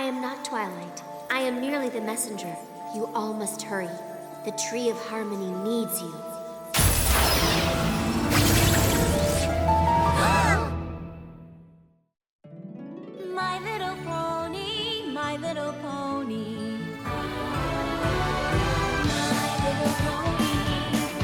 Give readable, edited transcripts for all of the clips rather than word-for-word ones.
I am not Twilight. I am merely the messenger. You all must hurry. The Tree of Harmony needs you. My little pony, my little pony. My little pony.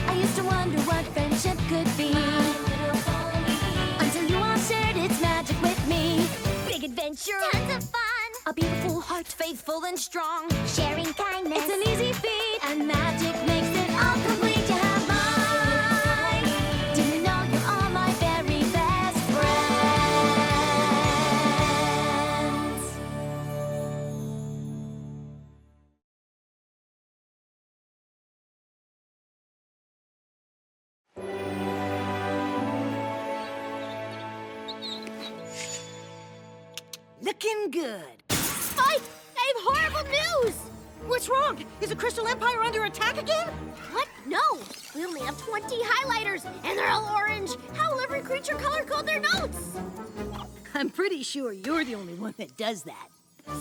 I used to wonder what friendship could be. My little pony. Until you all shared its magic with me. Big adventure. Tons of fun. A beautiful heart, faithful and strong. Sharing kindness. It's an easy feat. And magic makes it all complete. You have mine. Do you know you're all my very best friends? Looking good. Spike! I have horrible news! What's wrong? Is the Crystal Empire under attack again? What? No! We only have 20 highlighters, and they're all orange. How will every creature color code their notes? I'm pretty sure you're the only one that does that.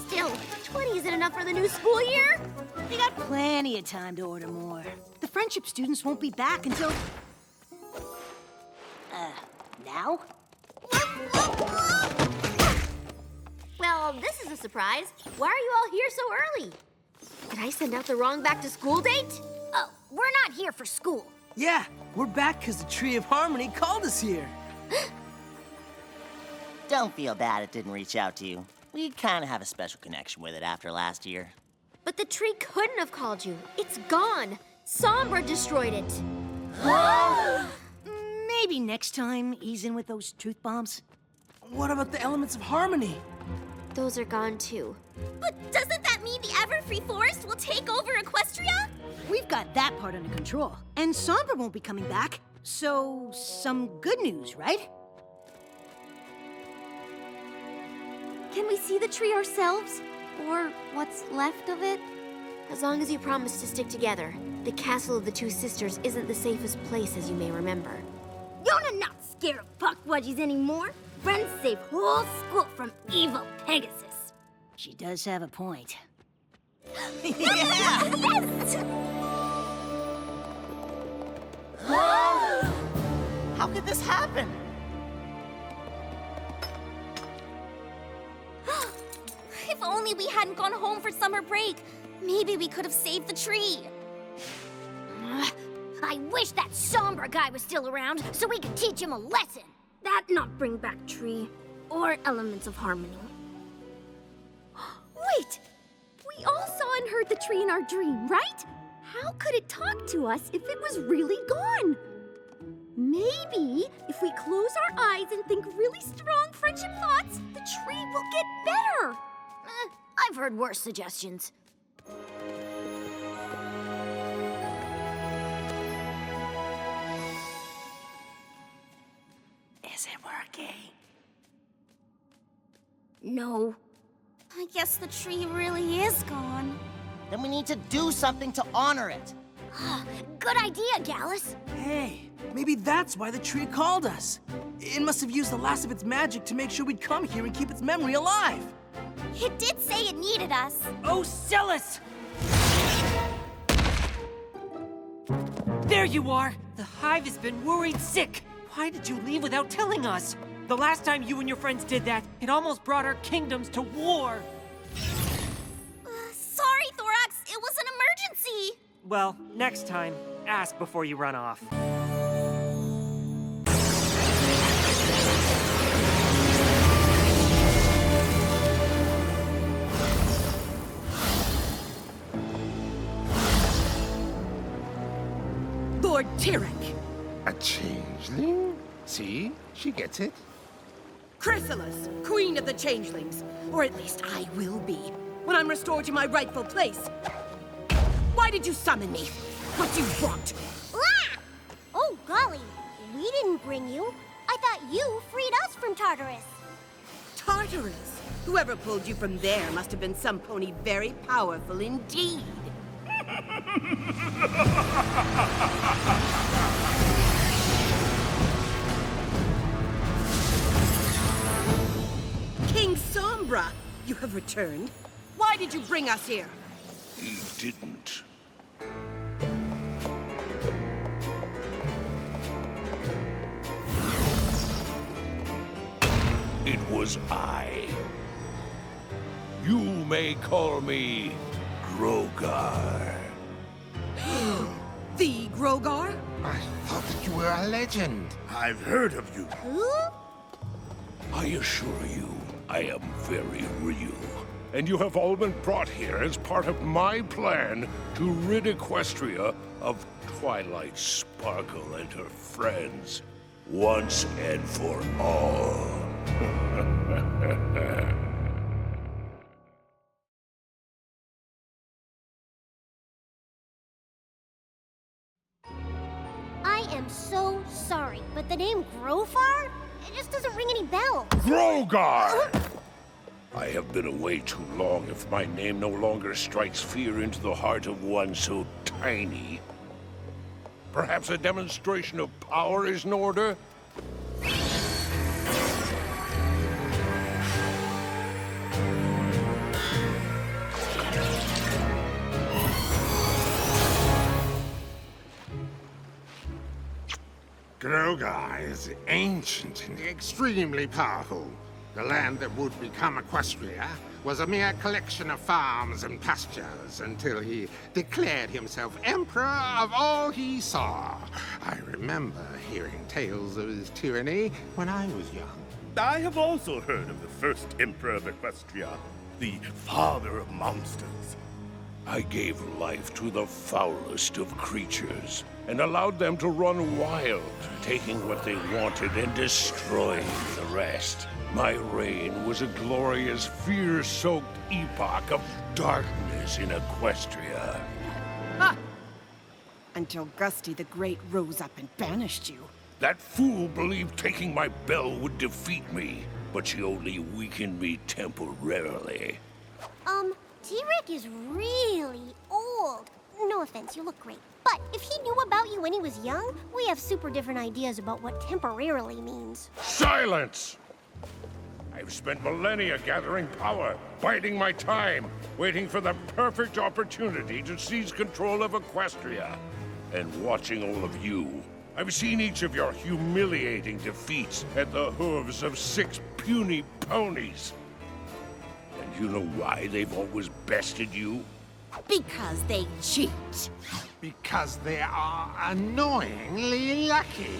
Still, 20 isn't enough for the new school year. We got plenty of time to order more. The friendship students won't be back until... now? Well, this is a surprise. Why are you all here so early? Did I send out the wrong back-to-school date? Oh, we're not here for school. Yeah, we're back because the Tree of Harmony called us here. Don't feel bad it didn't reach out to you. We kind of have a special connection with it after last year. But the tree couldn't have called you. It's gone. Sombra destroyed it. Maybe next time, ease in with those truth bombs. What about the elements of harmony? Those are gone, too. But doesn't that mean the Everfree Forest will take over Equestria? We've got that part under control. And Sombra won't be coming back. So, some good news, right? Can we see the tree ourselves? Or what's left of it? As long as you promise to stick together. The castle of the two sisters isn't the safest place, as you may remember. Yona not scared of puckwudgies anymore. Friends save whole school from evil Pegasus. She does have a point. Yes! How could this happen? If only we hadn't gone home for summer break. Maybe we could have saved the tree. I wish that Sombra guy was still around so we could teach him a lesson. That not bring back tree or elements of harmony. Wait! We all saw and heard the tree in our dream, right? How could it talk to us if it was really gone? Maybe if we close our eyes and think really strong friendship thoughts, the tree will get better. I've heard worse suggestions. Is it working? No. I guess the tree really is gone. Then we need to do something to honor it. Good idea, Gallus. Hey, maybe that's why the tree called us. It must have used the last of its magic to make sure we'd come here and keep its memory alive. It did say it needed us. Oh, Silliest! There you are! The hive has been worried sick. Why did you leave without telling us? The last time you and your friends did that, it almost brought our kingdoms to war. Sorry, Thorax. It was an emergency. Well, next time, ask before you run off. Lord Tyrek! A changeling? See? She gets it. Chrysalis, Queen of the Changelings. Or at least I will be, when I'm restored to my rightful place. Why did you summon me? What do you want? Ah! Oh, golly. We didn't bring you. I thought you freed us from Tartarus. Tartarus? Whoever pulled you from there must have been some pony very powerful indeed. King Sombra, you have returned. Why did you bring us here? He didn't. It was I. You may call me Grogar. The Grogar? I thought that you were a legend. I've heard of you. Who? I assure you, I am very real. And you have all been brought here as part of my plan to rid Equestria of Twilight Sparkle and her friends once and for all. I am so sorry, but the name Grofar? It just doesn't ring any bells. Grogar! I have been away too long if my name no longer strikes fear into the heart of one so tiny. Perhaps a demonstration of power is in order? Grogar is ancient and extremely powerful. The land that would become Equestria was a mere collection of farms and pastures until he declared himself emperor of all he saw. I remember hearing tales of his tyranny when I was young. I have also heard of the first Emperor of Equestria, the father of monsters. I gave life to the foulest of creatures and allowed them to run wild, taking what they wanted and destroying the rest. My reign was a glorious, fear-soaked epoch of darkness in Equestria. Ha! Until Gusty the Great rose up and banished you. That fool believed taking my bell would defeat me, but she only weakened me temporarily. T-Rick is really old. No offense, you look great. But if he knew about you when he was young, we have super different ideas about what temporarily means. Silence! I've spent millennia gathering power, biding my time, waiting for the perfect opportunity to seize control of Equestria. And watching all of you, I've seen each of your humiliating defeats at the hooves of 6 puny ponies. And you know why they've always bested you? Because they cheat. Because they are annoyingly lucky.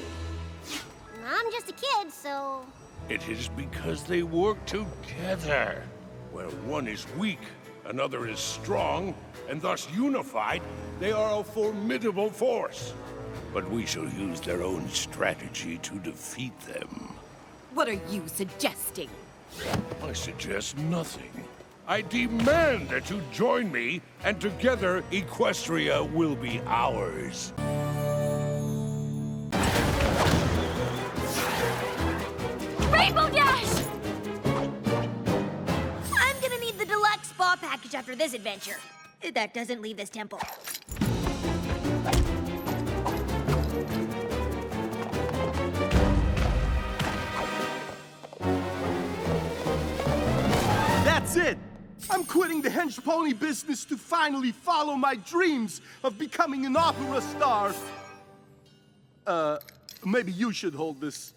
I'm just a kid, so... It is because they work together. Where one is weak, another is strong, and thus unified, they are a formidable force. But we shall use their own strategy to defeat them. What are you suggesting? I suggest nothing. I demand that you join me, and together Equestria will be ours. Rainbow Dash! I'm gonna need the deluxe spa package after this adventure. That doesn't leave this temple. That's it! I'm quitting the hench pony business to finally follow my dreams of becoming an opera star. Maybe you should hold this.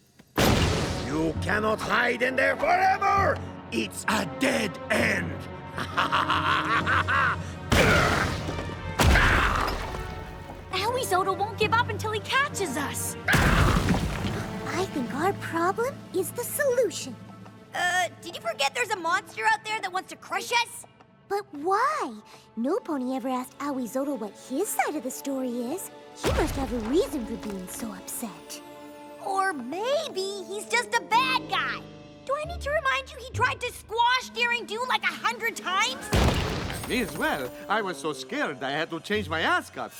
You cannot hide in there forever! It's a dead end! Awizoto won't give up until he catches us. I think our problem is the solution. Did you forget there's a monster out there that wants to crush us? But why? No pony ever asked Awizoto what his side of the story is. He must have a reason for being so upset. Or maybe he's just a bad guy. Do I need to remind you he tried to squash Daring Do like 100 times? Me as well. I was so scared I had to change my ascot.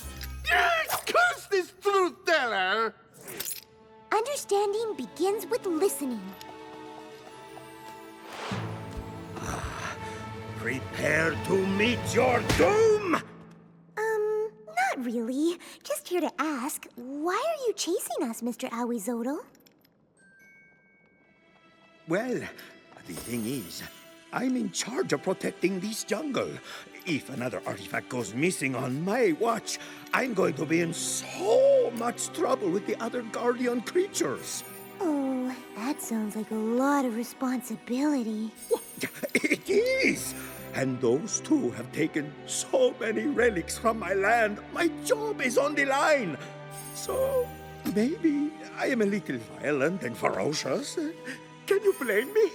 Yes! Curse this truth teller! Understanding begins with listening. Prepare to meet your doom! Not really. Just here to ask, why are you chasing us, Mr. Awizoto? Well, the thing is, I'm in charge of protecting this jungle. If another artifact goes missing on my watch, I'm going to be in so much trouble with the other guardian creatures. Oh, that sounds like a lot of responsibility. It is! And those two have taken so many relics from my land. My job is on the line. So, maybe I am a little violent and ferocious. Can you blame me?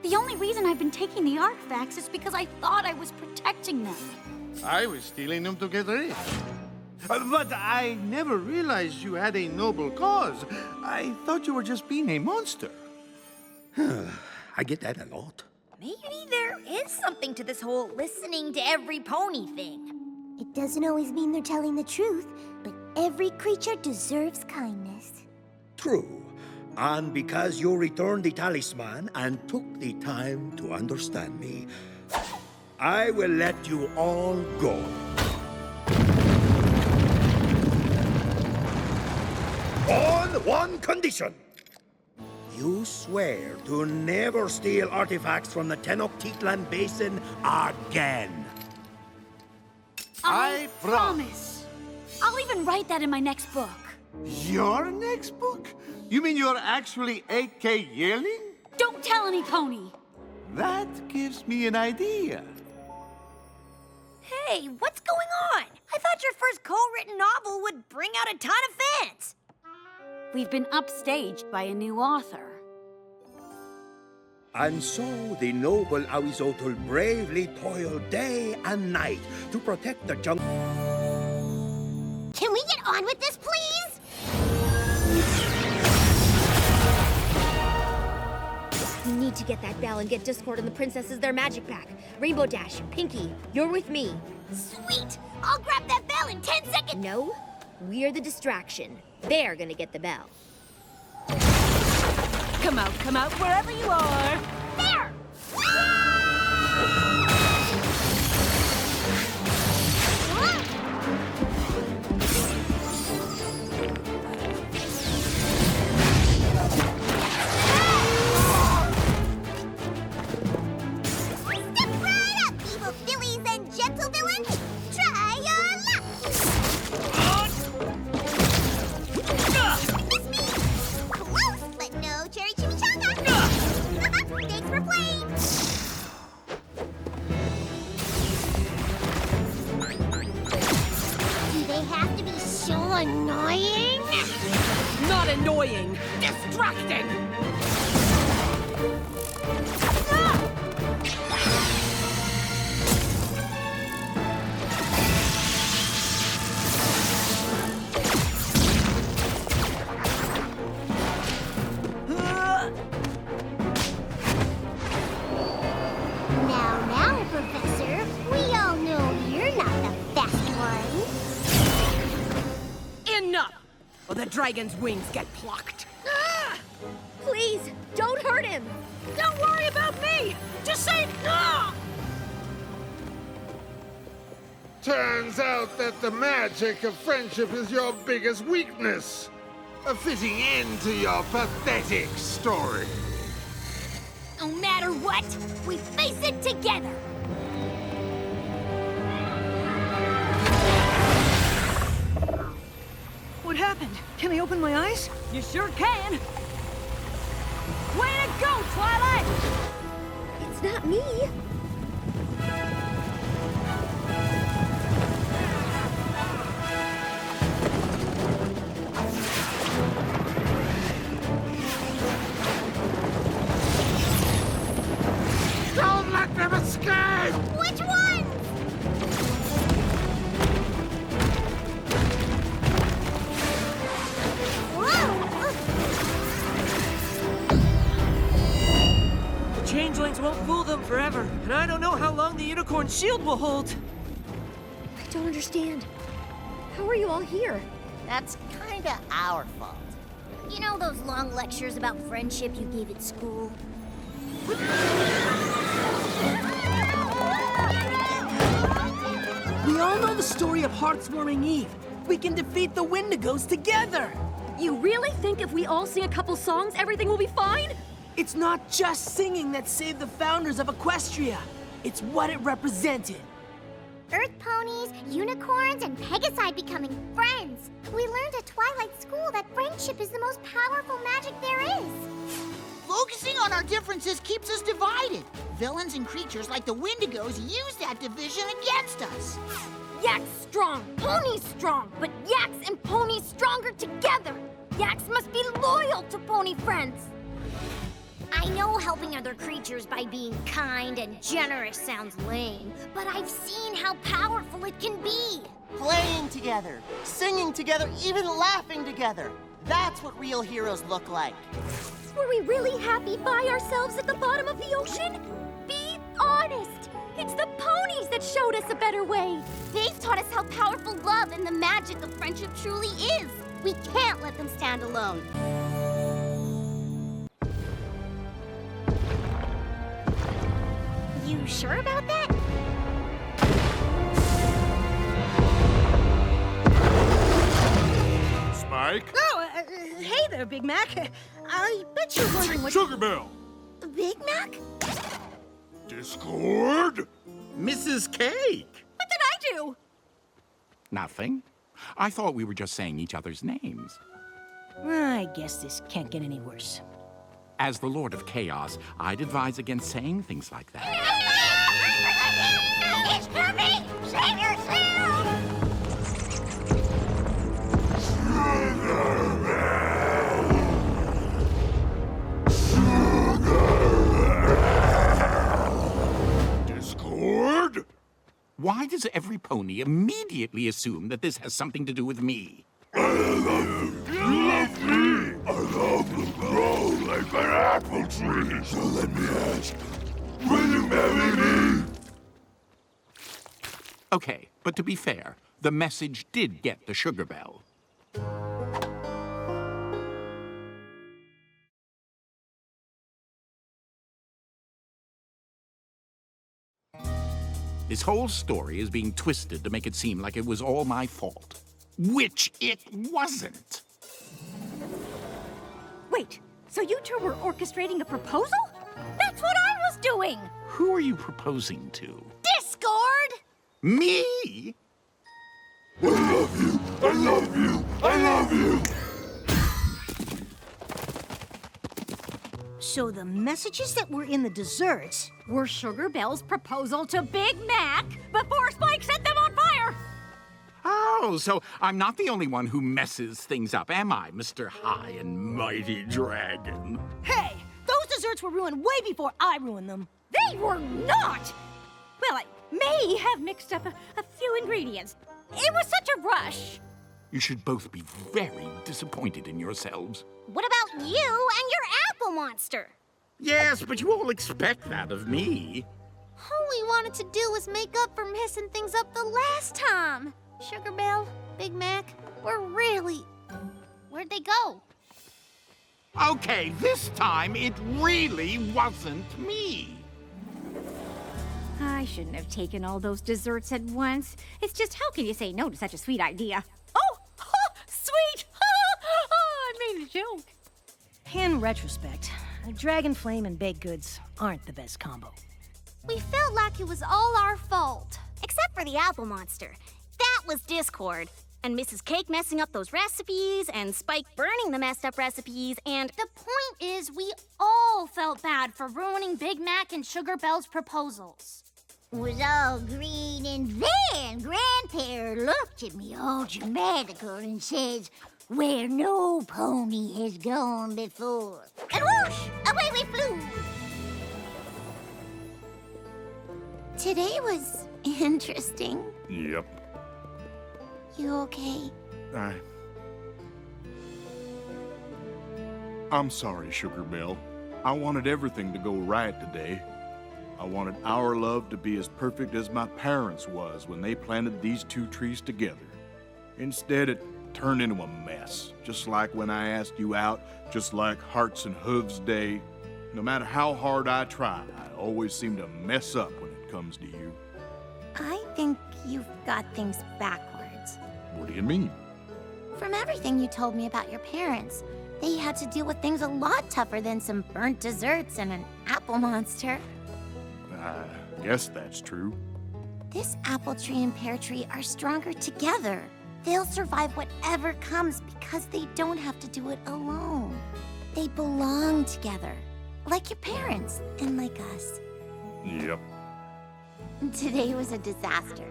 The only reason I've been taking the artifacts is because I thought I was protecting them. I was stealing them to get rich. But I never realized you had a noble cause. I thought you were just being a monster. I get that a lot. Maybe there is something to this whole listening to every pony thing. It doesn't always mean they're telling the truth, but every creature deserves kindness. True. And because you returned the talisman and took the time to understand me, I will let you all go. On one condition. You swear to never steal artifacts from the Tenochtitlan Basin again. I promise. I'll even write that in my next book. Your next book? You mean you're actually 8K yearling? Don't tell any pony. That gives me an idea. Hey, what's going on? I thought your first co-written novel would bring out a ton of fans. We've been upstaged by a new author. And so the noble Awizotl bravely toiled day and night to protect the jungle. Can we get on with this, please? We need to get that bell and get Discord and the princesses their magic back. Rainbow Dash, Pinkie, you're with me. Sweet! I'll grab that bell in 10 seconds! No, we're the distraction. They're gonna get the bell. Come out, wherever you are. There! Step right up, evil fillies and gentle villains! Try your luck! Miss me! Close, but no cherry chimichanga! Thanks for playing! Do they have to be so annoying? Not annoying, distracting. Now, Professor, we all know you're not the best one. Enough! Or the dragon's wings get plucked. Ah! Please, don't hurt him. Don't worry about me! Just say no! Turns out that the magic of friendship is your biggest weakness. A fitting end to your pathetic story. No matter what, we face it together. What happened? Can I open my eyes? You sure can! Way to go, Twilight! It's not me. Don't let them escape! Which one? The changelings won't fool them forever, and I don't know how long the unicorn shield will hold. I don't understand. How are you all here? That's kinda our fault. You know those long lectures about friendship you gave at school? We all know the story of Heartswarming Eve. We can defeat the Wendigos together. You really think if we all sing a couple songs, everything will be fine? It's not just singing that saved the founders of Equestria. It's what it represented. Earth ponies, unicorns, and pegasi becoming friends. We learned at Twilight School that friendship is the most powerful magic there is. Focusing on our differences keeps us divided. Villains and creatures like the Wendigos use that division against us. Yaks strong, ponies strong, but yaks and ponies stronger together. Yaks must be loyal to pony friends. I know helping other creatures by being kind and generous sounds lame, but I've seen how powerful it can be. Playing together, singing together, even laughing together. That's what real heroes look like. Were we really happy by ourselves at the bottom of the ocean? Be honest. It's the ponies that showed us a better way. They've taught us how powerful love and the magic of friendship truly is. We can't let them stand alone. You sure about that? Spike? Oh, hey there, Big Mac. I bet you're wondering what... Sugar Bell! Big Mac? Discord? Mrs. Cake! What did I do? Nothing. I thought we were just saying each other's names. I guess this can't get any worse. As the Lord of Chaos, I'd advise against saying things like that. It's coming! Save yourself! Discord? Why does every pony immediately assume that this has something to do with me? You love me! I love to grow like an apple tree. So let me ask, will you marry me? Okay, but to be fair, the message did get the Sugar Bell. This whole story is being twisted to make it seem like it was all my fault. Which it wasn't. Wait, so you two were orchestrating a proposal? That's what I was doing! Who are you proposing to? Discord! Me? I love you! I love you! I love you! So the messages that were in the desserts Were Sugar Bell's proposal to Big Mac before Spike set them on fire! Oh, so I'm not the only one who messes things up, am I, Mr. High and Mighty Dragon? Hey, those desserts were ruined way before I ruined them. They were not! Well, I may have mixed up a few ingredients. It was such a rush. You should both be very disappointed in yourselves. What about you and your apple monster? Yes, but you all expect that of me. All we wanted to do was make up for messing things up the last time. Sugar Bell, Big Mac, where'd they go? Okay, this time it really wasn't me. I shouldn't have taken all those desserts at once. It's just, how can you say no to such a sweet idea? Oh, sweet! I made a joke. In retrospect, Dragon Flame and baked goods aren't the best combo. We felt like it was all our fault. Except for the apple monster. That was Discord. And Mrs. Cake messing up those recipes, and Spike burning the messed up recipes, and the point is we all felt bad for ruining Big Mac and Sugar Bell's proposals. Was all green, and then Grandpa looked at me all dramatical and says, "Where no pony has gone before." And whoosh, away we flew. Today was interesting. Yep. You okay? I'm sorry, Sugar Bell. I wanted everything to go right today. I wanted our love to be as perfect as my parents' was when they planted these two trees together. Instead, it turned into a mess, just like when I asked you out, just like Hearts and Hooves Day. No matter how hard I try, I always seem to mess up when it comes to you. I think you've got things backwards. What do you mean? From everything you told me about your parents, they had to deal with things a lot tougher than some burnt desserts and an apple monster. I guess that's true. This apple tree and pear tree are stronger together. They'll survive whatever comes because they don't have to do it alone. They belong together, like your parents and like us. Yep. Today was a disaster,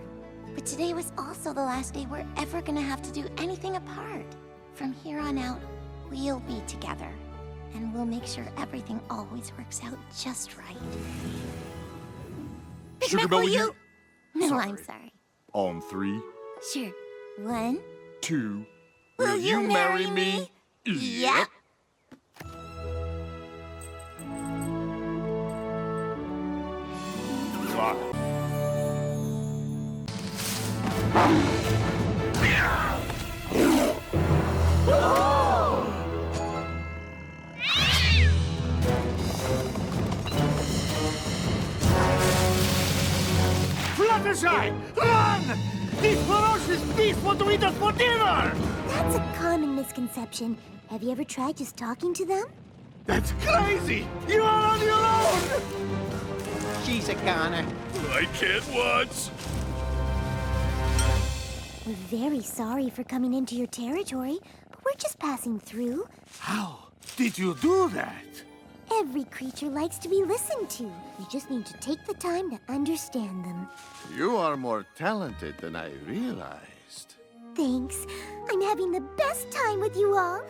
but today was also the last day we're ever gonna have to do anything apart. From here on out, we'll be together, and we'll make sure everything always works out just right. Sugar Bell, will you? No, Sorry. I'm sorry. On 3, Sure. 1, 2. Will you marry me? Yep. Fluttershy! Run! These ferocious beasts want to eat us for dinner! That's a common misconception. Have you ever tried just talking to them? That's crazy! You are on your own! She's a goner. I can't watch. We're very sorry for coming into your territory, but we're just passing through. How did you do that? Every creature likes to be listened to. You just need to take the time to understand them. You are more talented than I realized. Thanks. I'm having the best time with you all.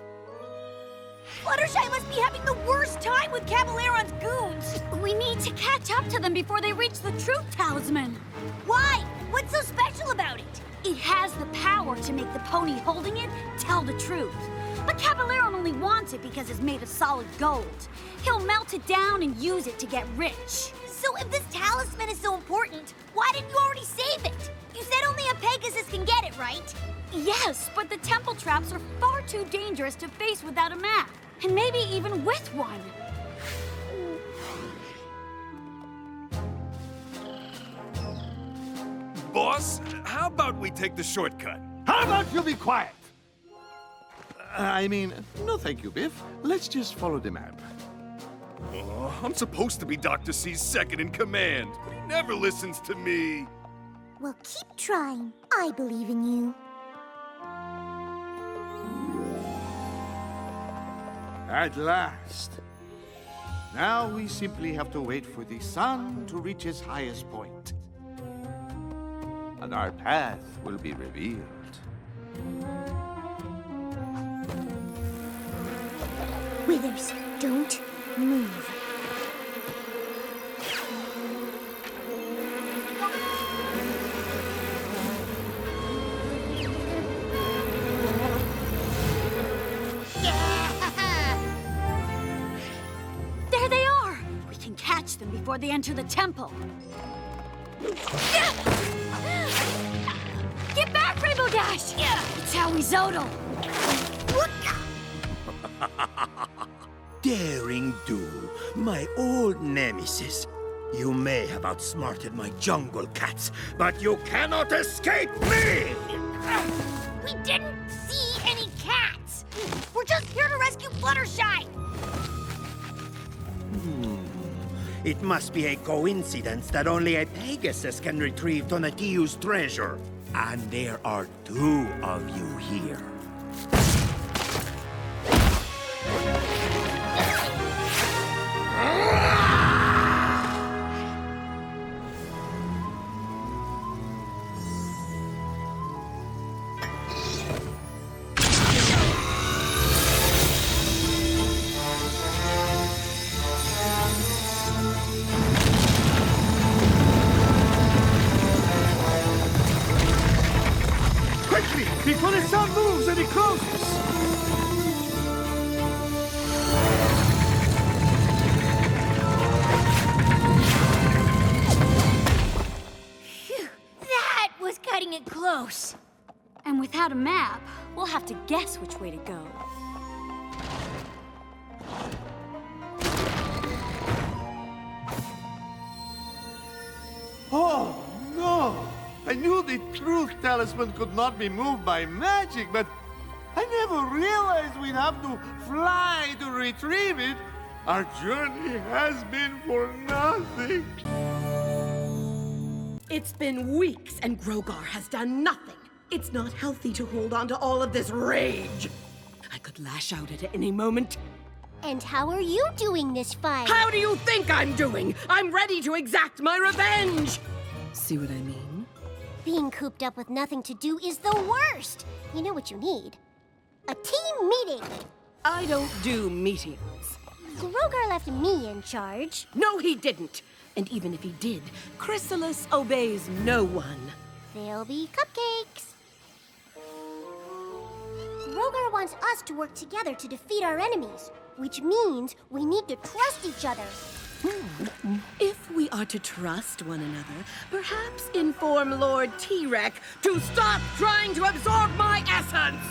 Fluttershy must be having the worst time with Caballeron's goons. We need to catch up to them before they reach the Truth Talisman. Why? What's so special about it? It has the power to make the pony holding it tell the truth. But Caballeron only wants it because it's made of solid gold. He'll melt it down and use it to get rich. So if this talisman is so important, why didn't you already save it? You said only a pegasus can get it, right? Yes, but the temple traps are far too dangerous to face without a map. And maybe even with one. Boss, how about we take the shortcut? How about you be quiet? I mean, no thank you, Biff. Let's just follow the map. Oh, I'm supposed to be Dr. C's second in command, but he never listens to me. Well, keep trying. I believe in you. At last. Now we simply have to wait for the sun to reach its highest point. And our path will be revealed. Withers, don't move. There they are! We can catch them before they enter the temple. Get back, Rainbow Dash! It's how we zodel. Daring Do, my old nemesis. You may have outsmarted my jungle cats, but you cannot escape me! We didn't see any cats! We're just here to rescue Fluttershy! It must be a coincidence that only a Pegasus can retrieve Donatello's treasure. And there are 2 of you here. Quickly, before the sun moves and it closes! Phew, that was cutting it close. And without a map, we'll have to guess which way to go. Oh, no! I knew the Truth Talisman could not be moved by magic, but never realized we'd have to fly to retrieve it. Our journey has been for nothing. It's been weeks and Grogar has done nothing. It's not healthy to hold on to all of this rage. I could lash out at any moment. And how are you doing this fight? How do you think I'm doing? I'm ready to exact my revenge! See what I mean? Being cooped up with nothing to do is the worst. You know what you need? A team meeting. I don't do meetings. Grogar left me in charge. No, he didn't. And even if he did, Chrysalis obeys no one. There'll be cupcakes. Grogar wants us to work together to defeat our enemies, which means we need to trust each other. If we are to trust one another, perhaps inform Lord T-Rex to stop trying to absorb my essence!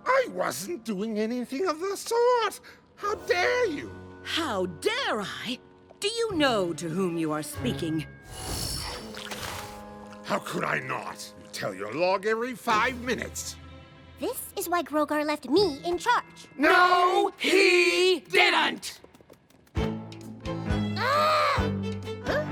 I wasn't doing anything of the sort! How dare you! How dare I? Do you know to whom you are speaking? How could I not? You tell your log every 5 minutes. This is why Grogar left me in charge. No, he didn't! Ah! Huh?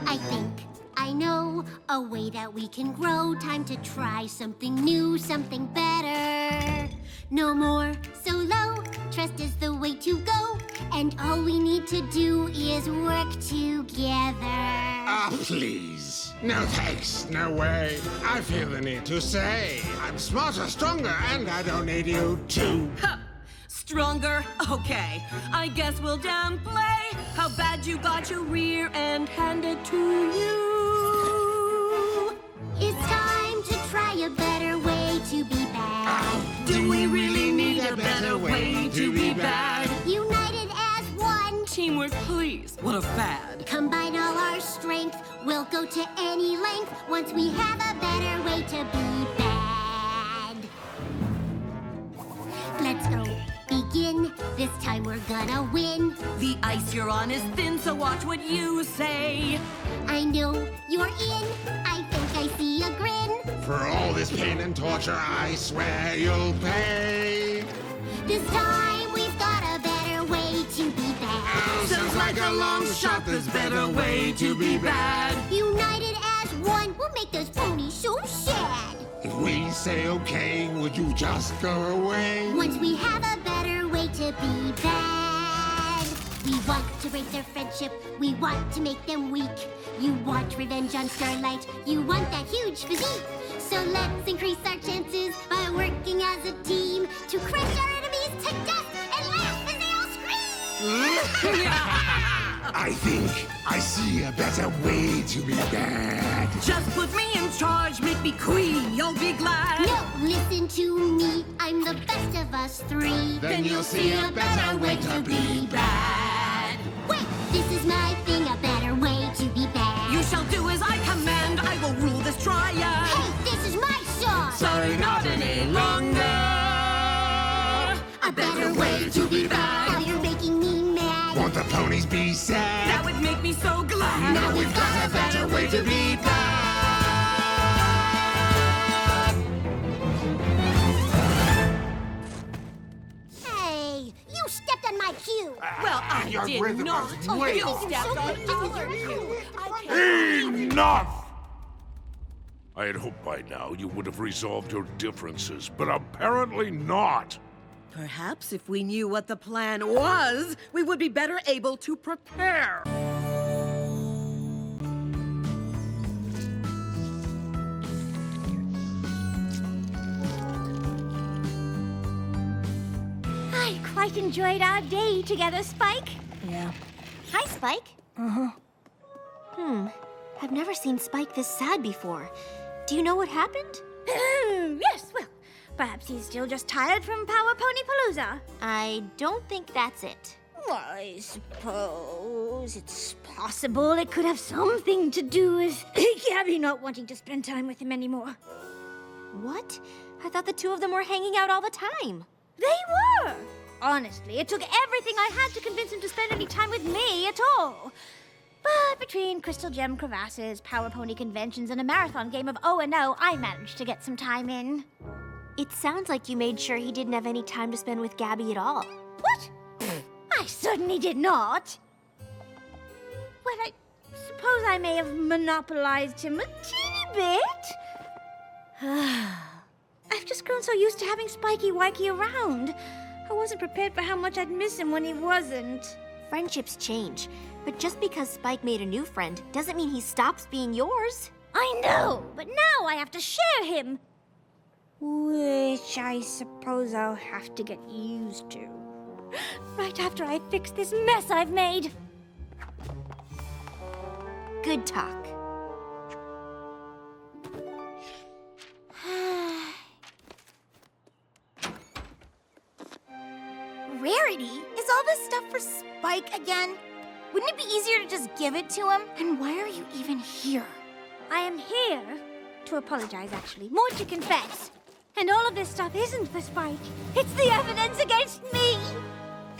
I think I know a way that we can grow. Time to try something new, something better. No more solo, trust is the way to go. And all we need to do is work together. Ah, please. No thanks, no way. I feel the need to say I'm smarter, stronger, and I don't need you too. Ha! Stronger? Okay. I guess we'll downplay how bad you got your rear end handed to you. It's time to try a better way to be bad. Do we really need a better way to be bad? United as one. Teamwork, please. What a fad. Combine all our strength. We'll go to any length once we have a better way to be bad. Let's go. Begin. This time we're gonna win. The ice you're on is thin, so watch what you say. I know you're in. I think I see a grin. For all this pain and torture, I swear you'll pay. This time we've got a better way to be bad. Sounds like a long shot, there's better way to be bad. United as one, we'll make those ponies so sad. If we say okay, would you just go away? Once we have a better way to be bad. We want to break their friendship, we want to make them weak. You want revenge on Starlight, you want that huge physique. So let's increase our chances by working as a team to crush our enemies to death and laugh as they all scream! I think I see a better way to be bad. Just put me in charge, make me queen, you'll be glad. No, listen to me, I'm the best of us three. Then you'll see a better way to be bad. Wait, this is my thing, a better way to be bad. You shall do as I command, I will rule this triad. Hey, this is my song! Sorry, not any longer. A better way to be bad. Now you're making me mad. Won't the ponies be sad? That would make me so glad. Now we've got a better way to be bad. Hey, you stepped on my cue. Well, I Your did rhythm not. was Oh, way you off. think you're so Stepped on our cue. Enough! I had hoped by now you would have resolved your differences, but apparently not. Perhaps if we knew what the plan was, we would be better able to prepare. I quite enjoyed our day together, Spike. Yeah. Hi, Spike. Uh-huh. I've never seen Spike this sad before. Do you know what happened? Yes, well, perhaps he's still just tired from Power Pony Palooza. I don't think that's it. I suppose it's possible it could have something to do with Gabby not wanting to spend time with him anymore. What? I thought the two of them were hanging out all the time. They were! Honestly, it took everything I had to convince him to spend any time with me at all. But between crystal gem crevasses, power pony conventions, and a marathon game of O&O, I managed to get some time in. It sounds like you made sure he didn't have any time to spend with Gabby at all. What? I certainly did not. Well, I suppose I may have monopolized him a teeny bit. I've just grown so used to having Spiky Wikey around. I wasn't prepared for how much I'd miss him when he wasn't. Friendships change, but just because Spike made a new friend doesn't mean he stops being yours. I know, but now I have to share him. Which I suppose I'll have to get used to. Right after I fix this mess I've made. Good talk. Rarity? Is all this stuff for Spike again? Wouldn't it be easier to just give it to him? And why are you even here? I am here to apologize, actually. More to confess. And all of this stuff isn't for Spike. It's the evidence against me.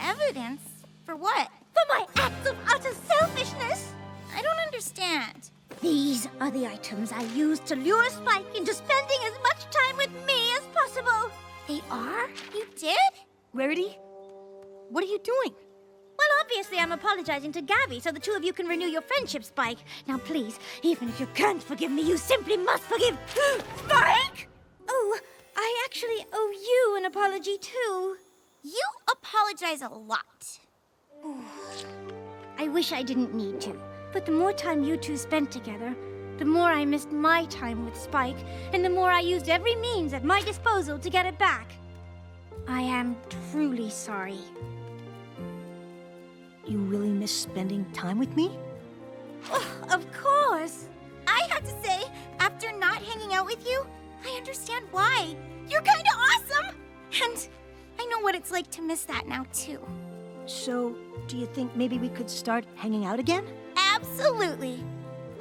Evidence? For what? For my acts of utter selfishness. I don't understand. These are the items I used to lure Spike into spending as much time with me as possible. They are? You did? Rarity, what are you doing? Well, obviously I'm apologizing to Gabby so the two of you can renew your friendship, Spike. Now please, even if you can't forgive me, you simply must forgive Spike! Oh, I actually owe you an apology too. You apologize a lot. I wish I didn't need to, but the more time you two spent together, the more I missed my time with Spike, and the more I used every means at my disposal to get it back. I am truly sorry. You really miss spending time with me? Oh, of course. I have to say, after not hanging out with you, I understand why. You're kind of awesome! And I know what it's like to miss that now, too. So, do you think maybe we could start hanging out again? Absolutely.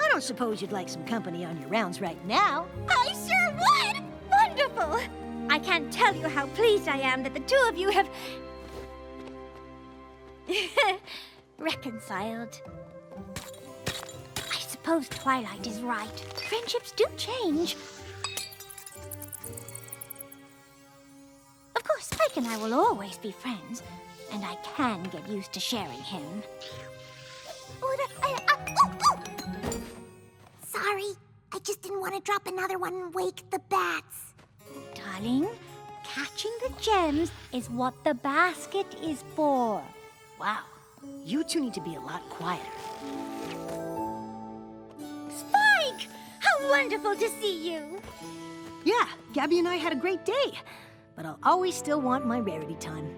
I don't suppose you'd like some company on your rounds right now. I sure would! Wonderful! I can't tell you how pleased I am that the two of you have reconciled. I suppose Twilight is right. Friendships do change. Of course, Spike and I will always be friends, and I can get used to sharing him. Sorry, I just didn't want to drop another one and wake the bats. Darling, catching the gems is what the basket is for. Wow, you two need to be a lot quieter. Spike! How wonderful to see you! Yeah, Gabby and I had a great day, but I'll always still want my Rarity time.